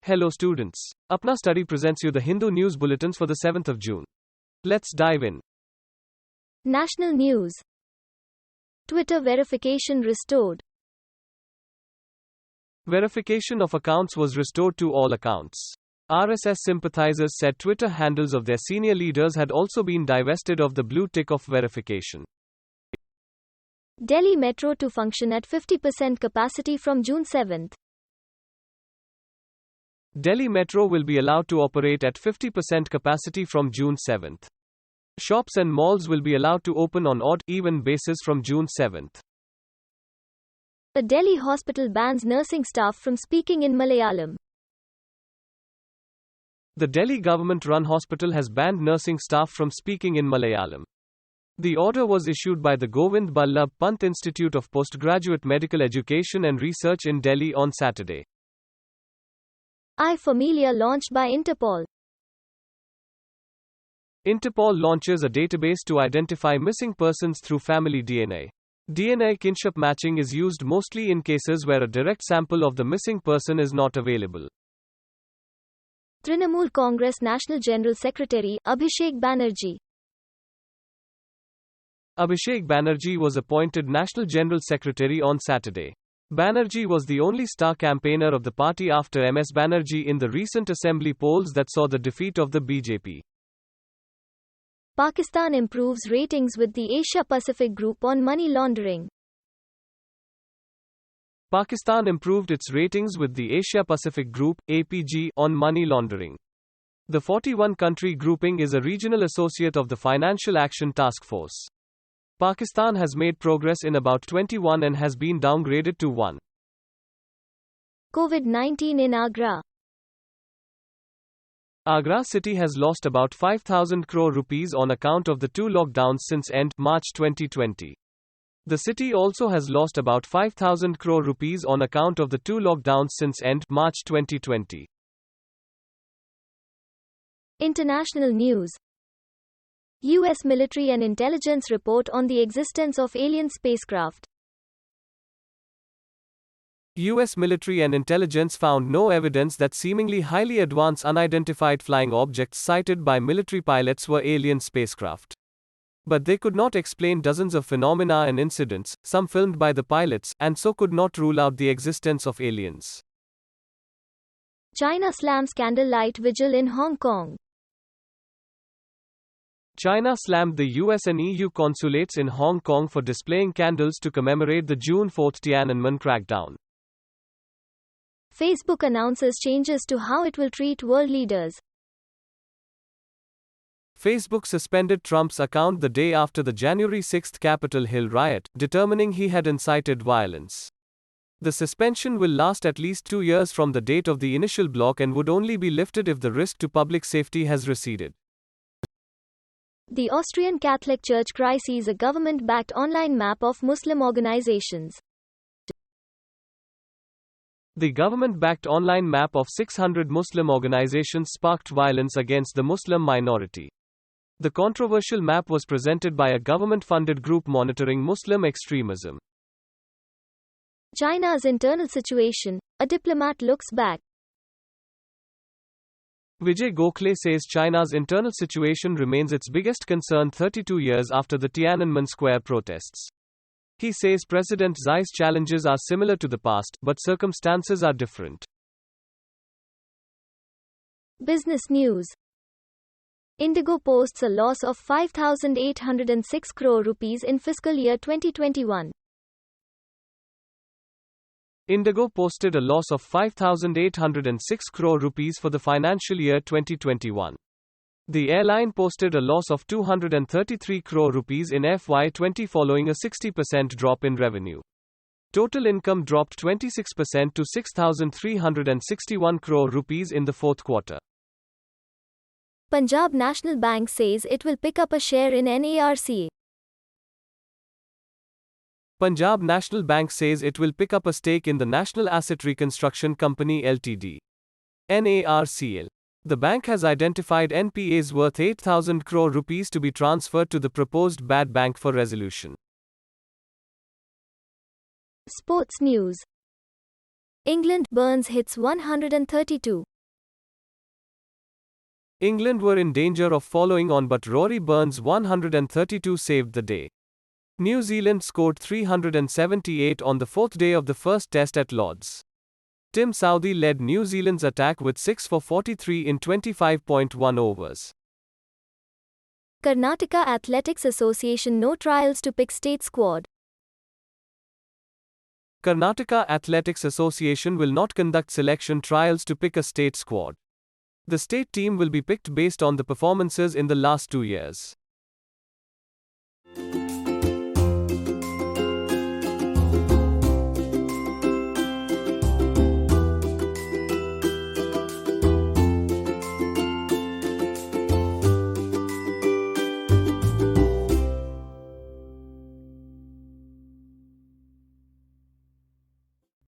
Hello students. Apna Study presents you the Hindu news bulletins for the 7th of June. Let's dive in. National news. Twitter verification restored. Verification of accounts was restored to all accounts. RSS sympathizers said Twitter handles of their senior leaders had also been divested of the blue tick of verification. Delhi Metro to function at 50% capacity from June 7th. Delhi Metro will be allowed to operate at 50% capacity from June 7th. Shops and malls will be allowed to open on odd-even basis from June 7th. A Delhi hospital bans nursing staff from speaking in Malayalam. The Delhi government-run hospital has banned nursing staff from speaking in Malayalam. The order was issued by the Govind Ballabh Pant Institute of Postgraduate Medical Education and Research in Delhi on Saturday. iFamilia launched by Interpol. Interpol launches a database to identify missing persons through family DNA. DNA kinship matching is used mostly in cases where a direct sample of the missing person is not available. Trinamool Congress National General Secretary, Abhishek Banerjee. Abhishek Banerjee was appointed National General Secretary on Saturday. Banerjee was the only star campaigner of the party after MS Banerjee in the recent assembly polls that saw the defeat of the BJP. Pakistan improves ratings with the Asia-Pacific Group on money laundering. Pakistan improved its ratings with the Asia-Pacific Group, APG, on money laundering. The 41-country grouping is a regional associate of the Financial Action Task Force. Pakistan has made progress in about 21 and has been downgraded to 1. COVID-19 in Agra. Agra city has lost about 5,000 crore rupees on account of the two lockdowns since end March 2020. The city also has lost about 5,000 crore rupees on account of the two lockdowns since end March 2020. International news. U.S. military and intelligence report on the existence of alien spacecraft. U.S. military and intelligence found no evidence that seemingly highly advanced unidentified flying objects sighted by military pilots were alien spacecraft. But they could not explain dozens of phenomena and incidents, some filmed by the pilots, and so could not rule out the existence of aliens. China slams candlelight vigil in Hong Kong. China slammed the US and EU consulates in Hong Kong for displaying candles to commemorate the June 4 Tiananmen crackdown. Facebook announces changes to how it will treat world leaders. Facebook suspended Trump's account the day after the January 6 Capitol Hill riot, determining he had incited violence. The suspension will last at least 2 years from the date of the initial block and would only be lifted if the risk to public safety has receded. The Austrian Catholic Church crises a government-backed online map of Muslim organizations. The government-backed online map of 600 Muslim organizations sparked violence against the Muslim minority. The controversial map was presented by a government-funded group monitoring Muslim extremism. China's internal situation, a diplomat looks back. Vijay Gokhale says China's internal situation remains its biggest concern 32 years after the Tiananmen Square protests. He says President Xi's challenges are similar to the past, but circumstances are different. Business news. Indigo posts a loss of 5,806 crore rupees in fiscal year 2021. Indigo posted a loss of 5,806 crore rupees for the financial year 2021. The airline posted a loss of 233 crore rupees in FY20 following a 60% drop in revenue. Total income dropped 26% to 6,361 crore rupees in the fourth quarter. Punjab National Bank says it will pick up a share in NARCL. Punjab National Bank says it will pick up a stake in the National Asset Reconstruction Company Ltd. NARCL. The bank has identified NPAs worth 8,000 crore rupees to be transferred to the proposed bad bank for resolution. Sports news. England Burns hits 132. England were in danger of following on, but Rory Burns' 132 saved the day. New Zealand scored 378 on the fourth day of the first test at Lord's. Tim Southee led New Zealand's attack with 6 for 43 in 25.1 overs. Karnataka Athletics Association no trials to pick state squad. Karnataka Athletics Association will not conduct selection trials to pick a state squad. The state team will be picked based on the performances in the last 2 years.